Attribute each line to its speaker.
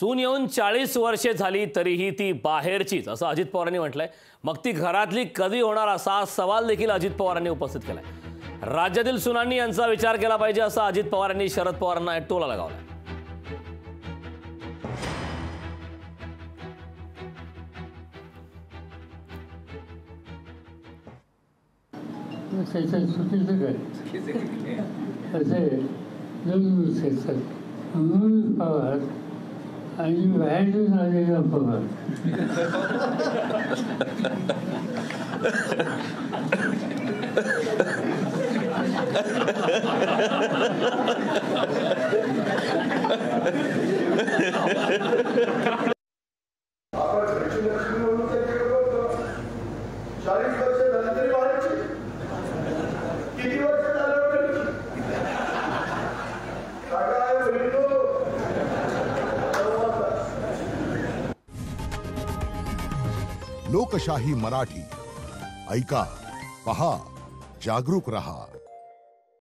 Speaker 1: सून येऊन 40 वर्षे झाली तरीही ती बाहेरचीच असं अजित पवारांनी म्हटलंय। मग ती घरातली कधी होणार असा सवाल देखील अजित पवारांनी उपस्थित केलाय। राज्यातील सुनांनी यांचा विचार केला पाहिजे असं अजित पवारांनी शरद पवारांना टोला लगावलाय।
Speaker 2: आणि बाहेरच आलेला पगार
Speaker 3: लोकशाही मराठी ऐका, पहा, जागरूक रहा।